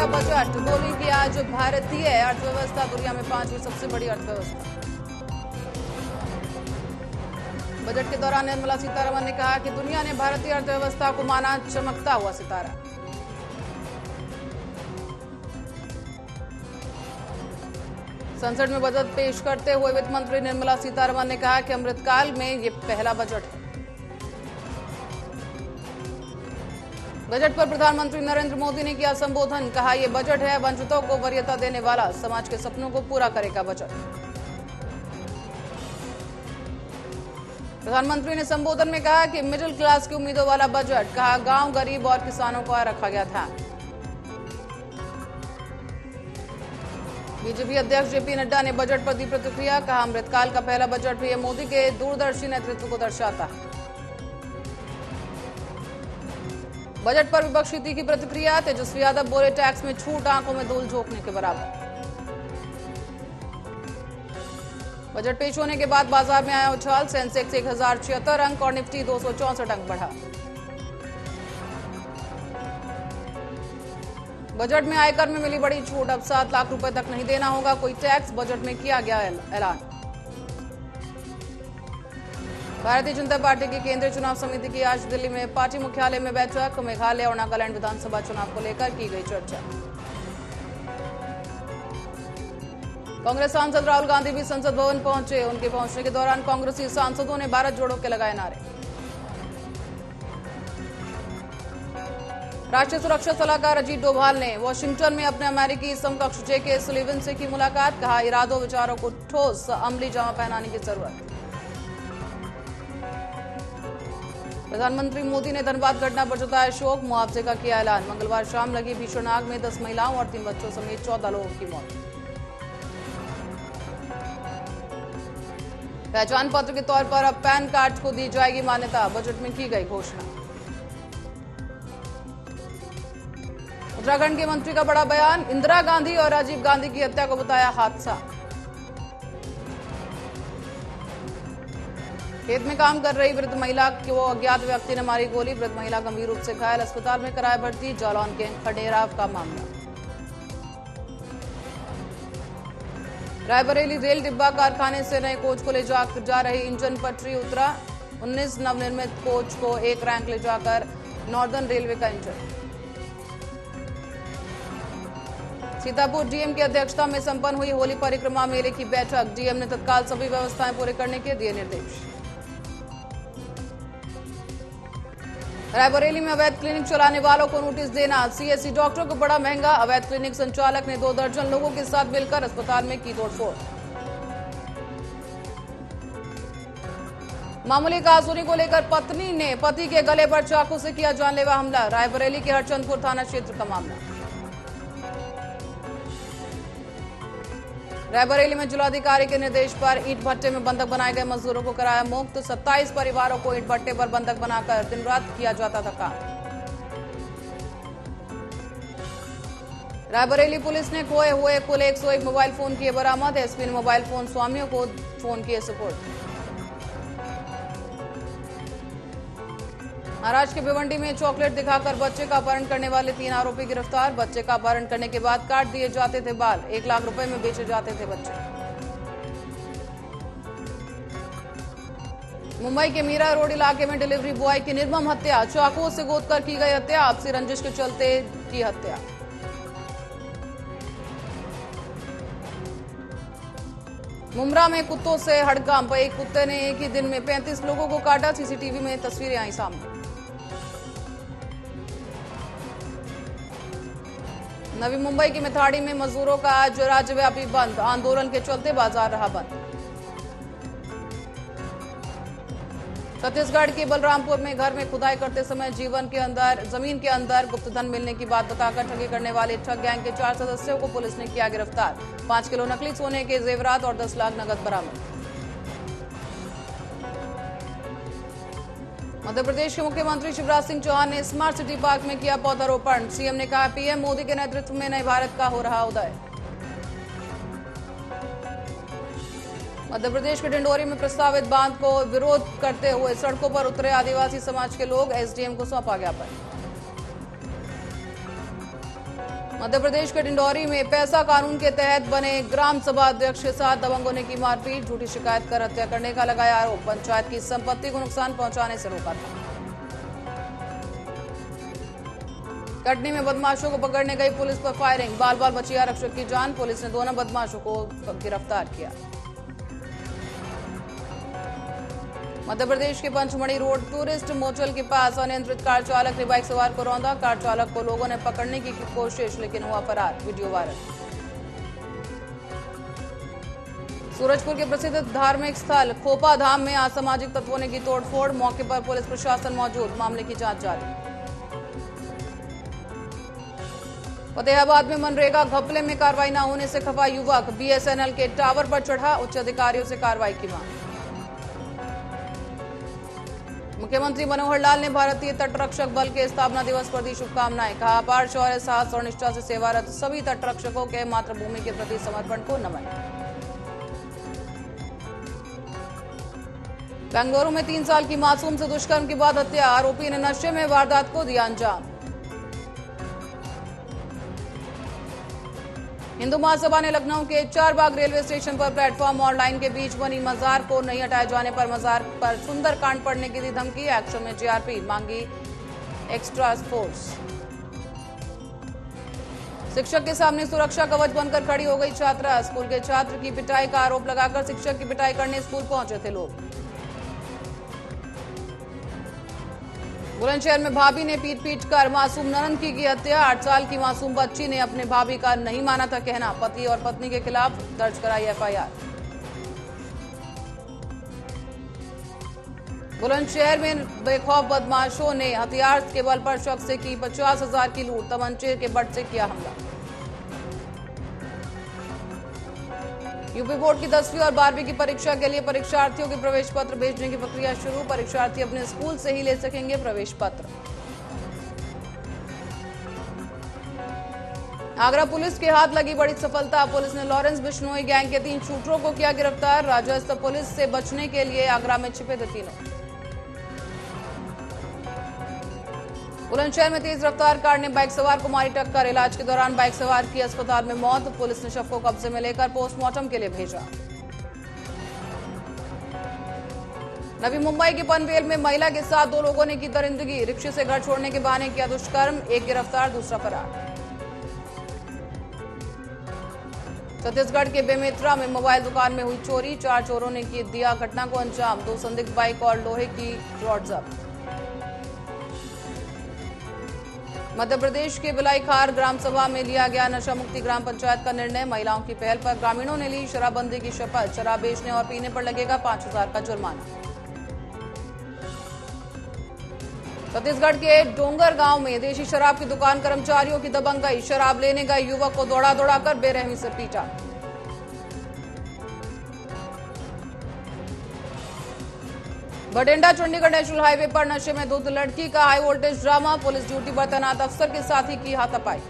पहला बजट। बोली कि आज भारतीय अर्थव्यवस्था दुनिया में 5वीं सबसे बड़ी अर्थव्यवस्था। बजट के दौरान निर्मला सीतारमण ने कहा कि दुनिया ने भारतीय अर्थव्यवस्था को माना चमकता हुआ सितारा। संसद में बजट पेश करते हुए वित्त मंत्री निर्मला सीतारमण ने कहा कि अमृतकाल में ये पहला बजट है। बजट पर प्रधानमंत्री नरेंद्र मोदी ने किया संबोधन। कहा यह बजट है वंचितों को वरीयता देने वाला, समाज के सपनों को पूरा करेगा बजट। प्रधानमंत्री ने संबोधन में कहा कि मिडिल क्लास की उम्मीदों वाला बजट। कहा गांव, गरीब और किसानों का रखा गया ध्यान। बीजेपी अध्यक्ष जेपी नड्डा ने बजट पर दी प्रतिक्रिया। कहा अमृतकाल का पहला बजट भी मोदी के दूरदर्शी नेतृत्व को दर्शाता है। बजट पर विपक्षी की प्रतिक्रिया। तेजस्वी यादव बोले टैक्स में छूट आंखों में धूल झोंकने के बराबर। बजट पेश होने के बाद बाजार में आया उछाल। सेंसेक्स 1076 अंक और निफ्टी 264 अंक बढ़ा। बजट में आयकर में मिली बड़ी छूट। अब 7 लाख रुपए तक नहीं देना होगा कोई टैक्स। बजट में किया गया ऐलान। भारतीय जनता पार्टी की केंद्रीय चुनाव समिति की आज दिल्ली में पार्टी मुख्यालय में बैठक। मेघालय और नागालैंड विधानसभा चुनाव को लेकर की गई चर्चा। कांग्रेस सांसद राहुल गांधी भी संसद भवन पहुंचे। उनके पहुंचने के दौरान कांग्रेसी सांसदों ने भारत जोड़ो के लगाए नारे। राष्ट्रीय सुरक्षा सलाहकार अजीत डोभाल ने वॉशिंगटन में अपने अमेरिकी समकक्ष जेके सुलिवन से की मुलाकात। कहा इरादों विचारों को ठोस अमली जामा पहनाने की जरूरत। प्रधानमंत्री मोदी ने धनबाद घटना पर जताया शोक। मुआवजे का किया ऐलान। मंगलवार शाम लगी भीषण आग में 10 महिलाओं और 3 बच्चों समेत 14 लोगों की मौत। पहचान पत्र के तौर पर अब पैन कार्ड को दी जाएगी मान्यता। बजट में की गई घोषणा। उत्तराखंड के मंत्री का बड़ा बयान। इंदिरा गांधी और राजीव गांधी की हत्या को बताया हादसा। खेत में काम कर रही वृद्ध महिला को अज्ञात व्यक्ति ने मारी गोली। वृद्ध महिला गंभीर रूप से घायल, अस्पताल में कराया भर्ती। जालौन के खडेराव का मामला। रायबरेली रेल डिब्बा कारखाने से नए कोच को ले जा रही इंजन पटरी उतरा। 19 नवनिर्मित कोच को एक रैंक ले जाकर नॉर्दर्न रेलवे का इंजन। सीतापुर डीएम की अध्यक्षता में संपन्न हुई होली परिक्रमा मेले की बैठक। डीएम ने तत्काल सभी व्यवस्थाएं पूरे करने के दिए निर्देश। रायबरेली में अवैध क्लिनिक चलाने वालों को नोटिस देना। सीएससी डॉक्टर को बड़ा महंगा। अवैध क्लिनिक संचालक ने 2 दर्जन लोगों के साथ मिलकर अस्पताल में की तोड़फोड़। मामूली कहासुनी को लेकर पत्नी ने पति के गले पर चाकू से किया जानलेवा हमला। रायबरेली के हरचंदपुर थाना क्षेत्र का मामला। रायबरेली में जिलाधिकारी के निर्देश पर ईंट भट्टे में बंधक बनाए गए मजदूरों को कराया मुक्त। 27 परिवारों को ईंट भट्टे पर बंधक बनाकर दिन रात किया जाता था काम। रायबरेली पुलिस ने खोए हुए कुल 101 मोबाइल फोन किए बरामद। एसपी ने मोबाइल फोन स्वामियों को फोन किए सुपुर्द। महाराष्ट्र के भिवंडी में चॉकलेट दिखाकर बच्चे का अपहरण करने वाले 3 आरोपी गिरफ्तार। बच्चे का अपहरण करने के बाद काट दिए जाते थे बाल। 1 लाख रुपए में बेचे जाते थे बच्चे। मुंबई के मीरा रोड इलाके में डिलीवरी बॉय की निर्मम हत्या। चाकुओं से गोदकर की गई हत्या। आपसी रंजिश के चलते की हत्या। मुमरा में कुत्तों से हड़कंप। एक कुत्ते ने एक ही दिन में 35 लोगों को काटा। सीसीटीवी में तस्वीरें आई सामने। नवी मुंबई की मिथाड़ी में मजदूरों का आज राज्यव्यापी बंद। आंदोलन के चलते बाजार रहा बंद। छत्तीसगढ़ के बलरामपुर में घर में खुदाई करते समय जमीन के अंदर गुप्तधन मिलने की बात बताकर ठगी करने वाले ठग गैंग के 4 सदस्यों को पुलिस ने किया गिरफ्तार। 5 किलो नकली सोने के जेवरात और 10 लाख नकद बरामद। मध्य प्रदेश के मुख्यमंत्री शिवराज सिंह चौहान ने स्मार्ट सिटी पार्क में किया पौधारोपण। सीएम ने कहा पीएम मोदी के नेतृत्व में नए भारत का हो रहा उदय। मध्य प्रदेश के डिंडोरी में प्रस्तावित बांध को विरोध करते हुए सड़कों पर उतरे आदिवासी समाज के लोग। एसडीएम को सौंपा ज्ञापन। मध्य प्रदेश के डिंडौरी में पैसा कानून के तहत बने ग्राम सभा अध्यक्ष के साथ दबंगों ने की मारपीट, झूठी शिकायत कर हत्या करने का लगाया आरोप। पंचायत की संपत्ति को नुकसान पहुंचाने से रोका था। कटनी में बदमाशों को पकड़ने गई पुलिस पर फायरिंग, बाल बाल बची आरक्षक की जान। पुलिस ने दोनों बदमाशों को गिरफ्तार किया। मध्य प्रदेश के पंचमढ़ी रोड टूरिस्ट मोटल के पास अनियंत्रित कार चालक ने बाइक सवार को रौंदा। कार चालक को लोगों ने पकड़ने की कोशिश, लेकिन हुआ फरार। Video viral. सूरजपुर के प्रसिद्ध धार्मिक स्थल खोपा धाम में असामाजिक तत्वों ने की तोड़फोड़, मौके पर पुलिस प्रशासन मौजूद, मामले की जांच जारी। फतेहाबाद में मनरेगा घपले में कार्रवाई न होने से खफा युवक, बीएसएनएल के टावर पर चढ़ा, उच्च अधिकारियों से कार्रवाई की मांग। मुख्यमंत्री मनोहर लाल ने भारतीय तटरक्षक बल के स्थापना दिवस पर दी शुभकामनाएं, कहा अपार शौर्य, साहस और निष्ठा से सेवारत सभी तटरक्षकों के मातृभूमि के प्रति समर्पण को नमन। बेंगलुरु में 3 साल की मासूम से दुष्कर्म के बाद हत्या, आरोपी ने नशे में वारदात को दिया अंजाम। हिंदू महासभा ने लखनऊ के चारबाग रेलवे स्टेशन पर प्लेटफॉर्म और लाइन के बीच बनी मजार को नहीं हटाए जाने पर मजार पर सुंदर कांड पड़ने की दी धमकी। एक्शन में जीआरपी, मांगी एक्स्ट्रा फोर्स। शिक्षक के सामने सुरक्षा कवच बनकर खड़ी हो गई छात्रा, स्कूल के छात्र की पिटाई का आरोप लगाकर शिक्षक की पिटाई करने स्कूल पहुंचे थे लोग। बुलंदशहर में भाभी ने पीट कर मासूम ननद की हत्या, 8 साल की मासूम बच्ची ने अपने भाभी का नहीं माना था कहना, पति और पत्नी के खिलाफ दर्ज कराई एफआईआर। बुलंदशहर में बेखौफ बदमाशों ने हथियार के बल पर शख्स से की 50,000 की लूट, तमंचे के बट से किया हमला। यूपी बोर्ड की 10वीं और 12वीं की परीक्षा के लिए परीक्षार्थियों के प्रवेश पत्र भेजने की प्रक्रिया शुरू, परीक्षार्थी अपने स्कूल से ही ले सकेंगे प्रवेश पत्र। आगरा पुलिस के हाथ लगी बड़ी सफलता, पुलिस ने लॉरेंस बिश्नोई गैंग के 3 शूटरों को किया गिरफ्तार। राजस्व पुलिस से बचने के लिए आगरा में छिपे थे तीनों। बुलंदशहर में तेज रफ्तार कार ने बाइक सवार को मारी टक्कर, इलाज के दौरान बाइक सवार की अस्पताल में मौत। पुलिस ने शव को कब्जे में लेकर पोस्टमार्टम के लिए भेजा। नवी मुंबई के पनवेल में महिला के साथ 2 लोगों ने की दरिंदगी, रिक्शे से घर छोड़ने के बहाने किया दुष्कर्म, एक गिरफ्तार दूसरा फरार। छत्तीसगढ़ के बेमेतरा में मोबाइल दुकान में हुई चोरी, 4 चोरों ने दिया घटना को अंजाम, 2 संदिग्ध बाइक और लोहे की रॉड जब्त। मध्य प्रदेश के बिलाईखार ग्राम सभा में लिया गया नशा मुक्ति ग्राम पंचायत का निर्णय, महिलाओं की पहल पर ग्रामीणों ने ली शराबबंदी की शपथ, शराब बेचने और पीने पर लगेगा 5,000 का जुर्माना। छत्तीसगढ़ के डोंगर गांव में देशी शराब की दुकान कर्मचारियों की दबंगई, शराब लेने गए युवक को दौड़ा बेरहमी से पीटा। भटिंडा चंडीगढ़ नेशनल हाईवे पर नशे में धुत लड़की का high voltage drama, police duty पर तैनात अफसर के साथ ही की हाथापाई।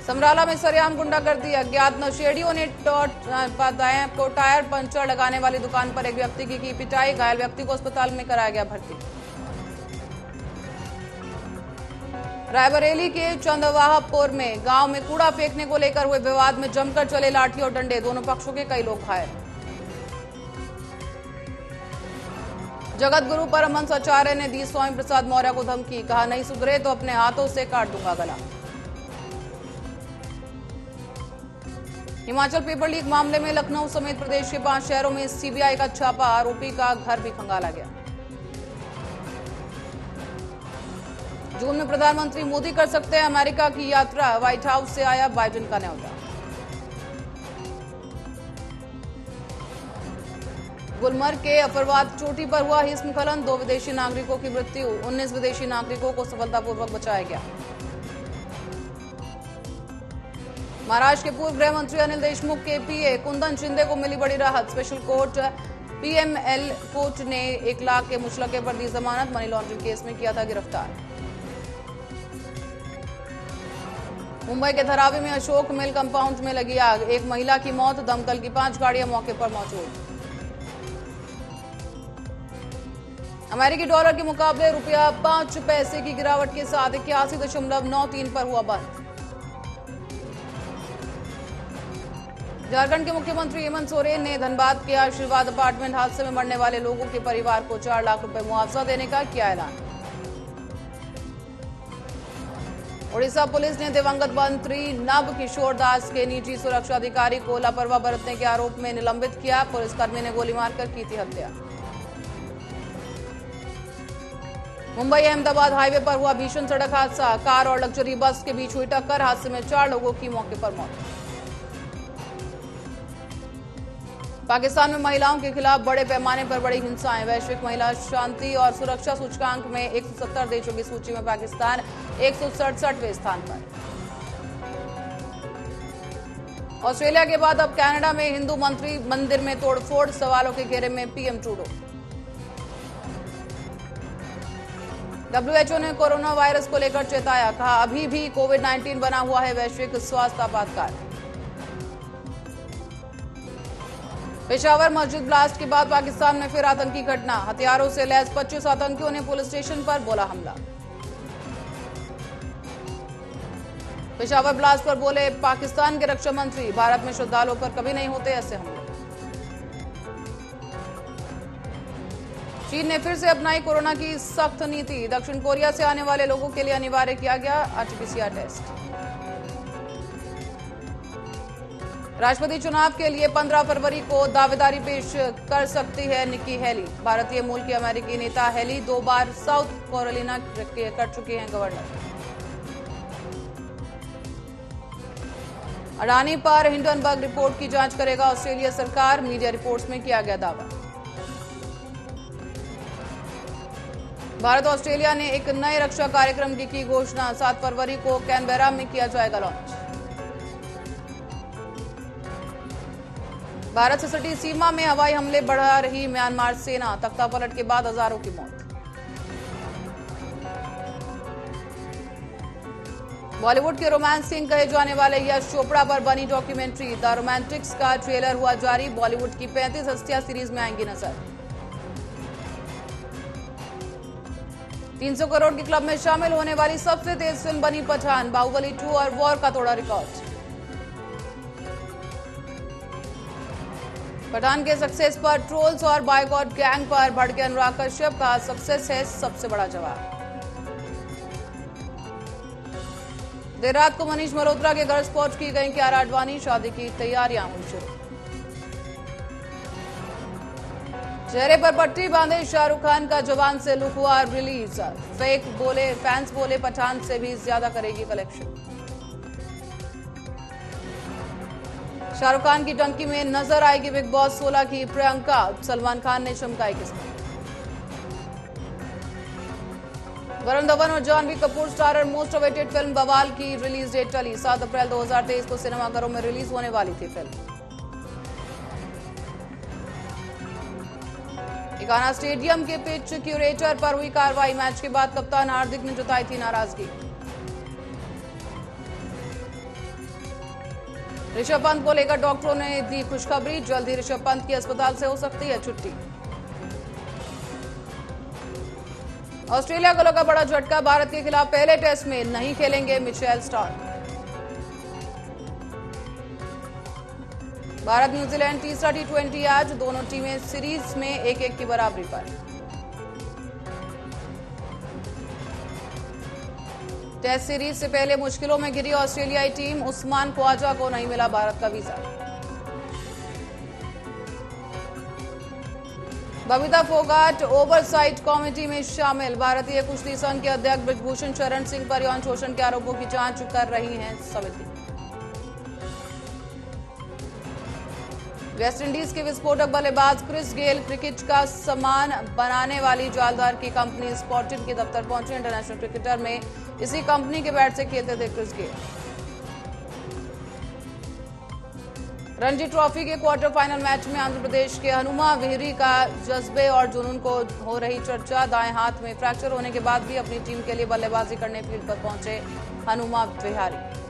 समराला में सरेआम गुंडागर्दी, अज्ञात नशेड़ियों ने टायर पंचर लगाने वाली दुकान पर एक व्यक्ति की पिटाई, घायल व्यक्ति को अस्पताल में कराया गया भर्ती। रायबरेली के चंदवाहपुर में गांव में कूड़ा फेंकने को लेकर हुए विवाद में जमकर चले लाठी और डंडे, दोनों पक्षों के कई लोग घायल। जगत गुरु परमहंस आचार्य ने दी स्वामी प्रसाद मौर्य को धमकी, कहा नहीं सुधरे तो अपने हाथों से काट दूंगा गला। हिमाचल पेपर लीक मामले में लखनऊ समेत प्रदेश के 5 शहरों में सीबीआई का छापा, आरोपी का घर भी खंगाला गया। जून में प्रधानमंत्री मोदी कर सकते हैं अमेरिका की यात्रा, व्हाइट हाउस से आया बाइडेन का न्योता। गुलमर्ग के अफरवाद चोटी पर हुआ हिमस्खलन, 2 विदेशी नागरिकों की मृत्यु, 19 विदेशी नागरिकों को सफलतापूर्वक बचाया गया। महाराष्ट्र के पूर्व गृह मंत्री अनिल देशमुख के पीए कुंदन शिंदे को मिली बड़ी राहत, स्पेशल कोर्ट पीएमएल कोर्ट ने 1 लाख के मुचलके पर दी जमानत, मनी लॉन्ड्रिंग केस में किया था गिरफ्तार। मुंबई के धारावी में अशोक मिल कंपाउंड में लगी आग, 1 महिला की मौत, दमकल की 5 गाड़ियां मौके पर मौजूद। अमेरिकी डॉलर के मुकाबले रुपया 5 पैसे की गिरावट के साथ 81.93 पर हुआ बंद। झारखंड के मुख्यमंत्री हेमंत सोरेन ने धनबाद के आशीर्वाद अपार्टमेंट हादसे में मरने वाले लोगों के परिवार को 4 लाख रुपए मुआवजा देने का किया ऐलान। ओडिशा पुलिस ने दिवंगत मंत्री नव किशोर दास के निजी सुरक्षा अधिकारी को लापरवाह बरतने के आरोप में निलंबित किया। पुलिसकर्मी ने गोली मारकर की थी हत्या। मुंबई अहमदाबाद हाईवे पर हुआ भीषण सड़क हादसा। कार और लग्जरी बस के बीच हुई टक्कर। हादसे में 4 लोगों की मौके पर मौत। पाकिस्तान में महिलाओं के खिलाफ बड़े पैमाने पर बड़ी हिंसाएं। वैश्विक महिला शांति और सुरक्षा सूचकांक में 170 देशों की सूची में पाकिस्तान 167वें स्थान पर। ऑस्ट्रेलिया के बाद अब कनाडा में हिंदू मंदिर में तोड़फोड़। सवालों के घेरे में पीएम ट्रूडो। WHO ने कोरोना वायरस को लेकर चेताया। कहा अभी भी कोविड-19 बना हुआ है वैश्विक स्वास्थ्य आपातकाल। पेशावर मस्जिद ब्लास्ट के बाद पाकिस्तान में फिर आतंकी घटना। हथियारों से लैस 25 आतंकियों ने पुलिस स्टेशन पर बोला हमला। पेशावर ब्लास्ट पर बोले पाकिस्तान के रक्षा मंत्री, भारत में श्रद्धालुओं पर कभी नहीं होते ऐसे हमले। चीन ने फिर से अपनाई कोरोना की सख्त नीति। दक्षिण कोरिया से आने वाले लोगों के लिए अनिवार्य किया गया RT-PCR टेस्ट। राष्ट्रपति चुनाव के लिए 15 फरवरी को दावेदारी पेश कर सकती है निक्की हेली। भारतीय मूल की अमेरिकी नेता हेली 2 बार साउथ कैरोलिना कर चुके हैं गवर्नर। अडानी पर हिंडनबर्ग रिपोर्ट की जांच करेगा ऑस्ट्रेलिया सरकार। मीडिया रिपोर्ट्स में किया गया दावा। भारत ऑस्ट्रेलिया ने एक नए रक्षा कार्यक्रम की घोषणा। 7 फरवरी को कैनबेरा में किया जाएगा लॉन्च। भारत से सटी सीमा में हवाई हमले बढ़ा रही म्यांमार सेना। तख्तापलट के बाद हजारों की मौत। बॉलीवुड के रोमांस किंग कहे जाने वाले यश चोपड़ा पर बनी डॉक्यूमेंट्री। द रोमांटिक्स का ट्रेलर हुआ जारी। बॉलीवुड की 35 हस्तियां सीरीज में आएंगी नजर। 300 करोड़ के क्लब में शामिल होने वाली सबसे तेज फिल्म बनी पठान। बाहुबली 2 और वॉर का तोड़ा रिकॉर्ड। पठान के सक्सेस पर ट्रोल्स और बायकॉट गैंग पर भड़के अनुराग कश्यप। का सक्सेस है सबसे बड़ा जवाब। देर रात को मनीष मल्होत्रा के घर स्पॉट की गई कियारा आडवाणी। शादी की तैयारियां हुई शुरू। चेहरे पर पट्टी बांधे शाहरुख खान का जवान से लुक हुआ रिलीज। फैंस बोले पठान से भी ज्यादा करेगी कलेक्शन। शाहरुख खान की टंकी में नजर आएगी बिग बॉस 16 की प्रियंका। सलमान खान ने चमकाई किस्मत। वरुण धवन और Janhvi Kapoor starrer most awaited film Bawaal की रिलीज डेट टली। 7 अप्रैल 2023 को सिनेमाघरों में रिलीज होने वाली थी फिल्म। इकाना स्टेडियम के पिच क्यूरेटर पर हुई कार्रवाई। मैच के बाद कप्तान हार्दिक ने जताई थी नाराजगी। ऋषभ पंत को लेकर डॉक्टरों ने दी खुशखबरी। जल्द ही ऋषभ पंत की अस्पताल से हो सकती है छुट्टी। ऑस्ट्रेलिया को लगा बड़ा झटका। भारत के खिलाफ पहले टेस्ट में नहीं खेलेंगे मिचेल स्टार्क। भारत न्यूजीलैंड तीसरा T20 आज। दोनों टीमें सीरीज में 1-1 की बराबरी पर। टेस्ट सीरीज से पहले मुश्किलों में घिरी ऑस्ट्रेलियाई टीम। उस्मान ख्वाजा को नहीं मिला भारत का visa. Babita Phogat oversight committee में शामिल। भारतीय कुश्ती संघ के अध्यक्ष ब्रिजभूषण शरण सिंह पर यौन शोषण के आरोपों की जांच कर रही है समिति। वेस्टइंडीज के विस्फोटक बल्लेबाज क्रिस गेल क्रिकेट का सामान बनाने वाली जालदार की कंपनी स्पॉटिन के दफ्तर पहुंचे। इंटरनेशनल क्रिकेटर में इसी कंपनी के बैट से खेलते थे क्रिस गेल। रणजी ट्रॉफी के क्वार्टर फाइनल मैच में आंध्र प्रदेश के हनुमा विहरी का जज्बे और जुनून को हो रही चर्चा। दाएं हाथ में फ्रैक्चर होने के बाद भी अपनी टीम के लिए बल्लेबाजी करने फील्ड पर पहुंचे हनुमा विहारी।